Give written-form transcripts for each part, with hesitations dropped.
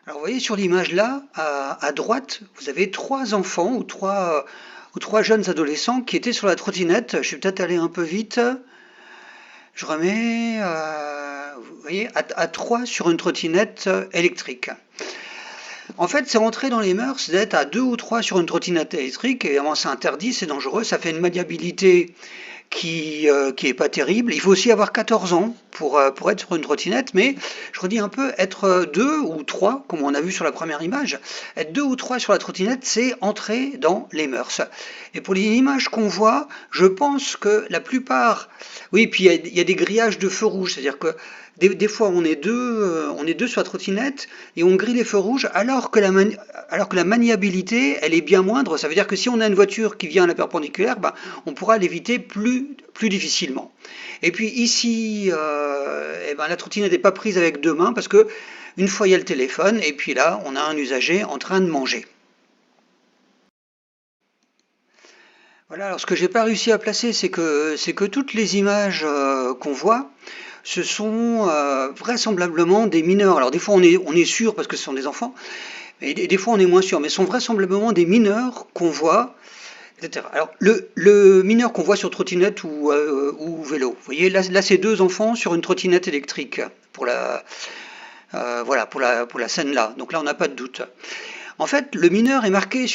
Alors, vous voyez sur l'image là, à droite, vous avez trois enfants ou trois jeunes adolescents qui étaient sur la trottinette. Je suis peut-être allé un peu vite. Je remets, vous voyez, à trois sur une trottinette électrique. En fait, c'est rentré dans les mœurs d'être à deux ou trois sur une trottinette électrique. Évidemment, c'est interdit, c'est dangereux. Ça fait une maniabilité qui est pas terrible. Il faut aussi avoir 14 ans pour être sur une trottinette, mais je redis un peu, être deux ou trois, comme on a vu sur la première image, être deux ou trois sur la trottinette, c'est entrer dans les mœurs. Et pour les images qu'on voit, je pense que la plupart, oui, puis il y a des grillages de feux rouges, c'est-à-dire que des fois on est deux sur la trottinette et on grille les feux rouges alors que la maniabilité elle est bien moindre. Ça veut dire que si on a une voiture qui vient à la perpendiculaire, ben, on pourra l'éviter plus difficilement. Et puis ici, eh ben, la trottinette n'est pas prise avec deux mains parce que une fois il y a le téléphone et puis là on a un usager en train de manger. Voilà, alors ce que j'ai pas réussi à placer, c'est que toutes les images qu'on voit, ce sont vraisemblablement des mineurs. Alors des fois on est sûr parce que ce sont des enfants, et des fois on est moins sûr, mais ce sont vraisemblablement des mineurs qu'on voit, etc. Alors le mineur qu'on voit sur trottinette ou vélo, vous voyez, là c'est deux enfants sur une trottinette électrique pour voilà, pour la scène là. Donc là on n'a pas de doute. En fait, le mineur est marqué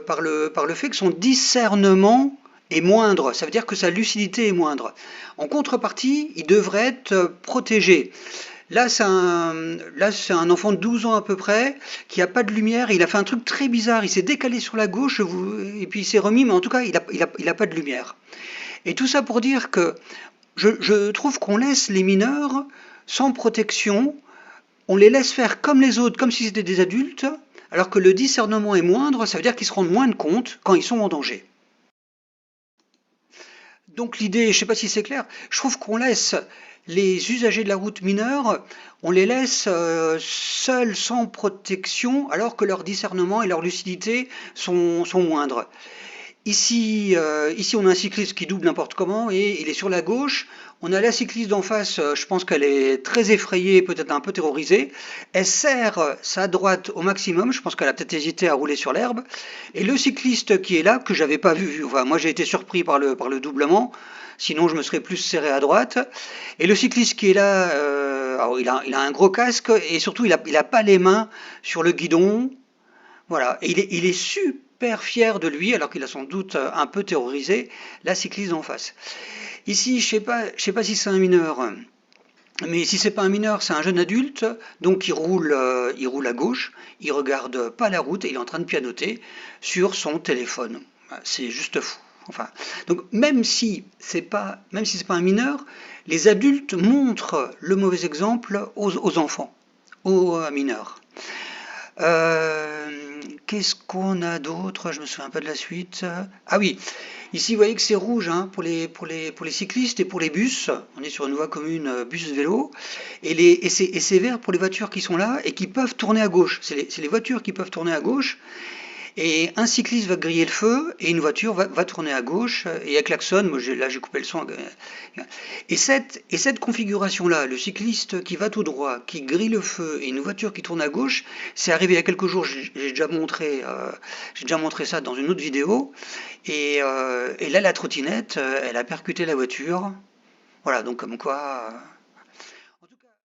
par le fait que son discernement est moindre. Ça veut dire que sa lucidité est moindre. En contrepartie, il devrait être protégé. Là, c'est un enfant de 12 ans à peu près, qui n'a pas de lumière. Il a fait un truc très bizarre. Il s'est décalé sur la gauche et puis il s'est remis, mais en tout cas, il a pas de lumière. Et tout ça pour dire que je trouve qu'on laisse les mineurs sans protection, on les laisse faire comme les autres, comme si c'était des adultes, alors que le discernement est moindre, ça veut dire qu'ils se rendent moins de compte quand ils sont en danger. Donc l'idée, je ne sais pas si c'est clair, je trouve qu'on laisse les usagers de la route mineurs, on les laisse seuls, sans protection, alors que leur discernement et leur lucidité sont moindres. Ici, on a un cycliste qui double n'importe comment et il est sur la gauche. On a la cycliste d'en face, je pense qu'elle est très effrayée, peut-être un peu terrorisée. Elle serre sa droite au maximum, je pense qu'elle a peut-être hésité à rouler sur l'herbe. Et le cycliste qui est là, que j'avais pas vu, enfin, moi j'ai été surpris par le doublement, sinon je me serais plus serré à droite. Et le cycliste qui est là, alors il a un gros casque et surtout il a pas les mains sur le guidon, voilà, et il est super fier de lui, alors qu'il a sans doute un peu terrorisé la cycliste en face. Ici, je sais pas si c'est un mineur, mais si c'est pas un mineur, c'est un jeune adulte, donc il roule à gauche, il regarde pas la route et il est en train de pianoter sur son téléphone. C'est juste fou. Enfin, donc même si c'est pas un mineur, les adultes montrent le mauvais exemple aux enfants, aux mineurs. Qu'est-ce qu'on a d'autre? Je me souviens pas de la suite. Ah oui, ici vous voyez que c'est rouge hein, pour les cyclistes et pour les bus. On est sur une voie commune bus-vélo. Et c'est vert pour les voitures qui sont là et qui peuvent tourner à gauche. C'est les voitures qui peuvent tourner à gauche. Et un cycliste va griller le feu et une voiture va tourner à gauche et elle klaxonne. Moi, là, j'ai coupé le son. Et cette configuration-là, le cycliste qui va tout droit, qui grille le feu et une voiture qui tourne à gauche, c'est arrivé il y a quelques jours. J'ai déjà montré ça dans une autre vidéo. Et là, la trottinette, elle a percuté la voiture. Voilà, donc comme quoi.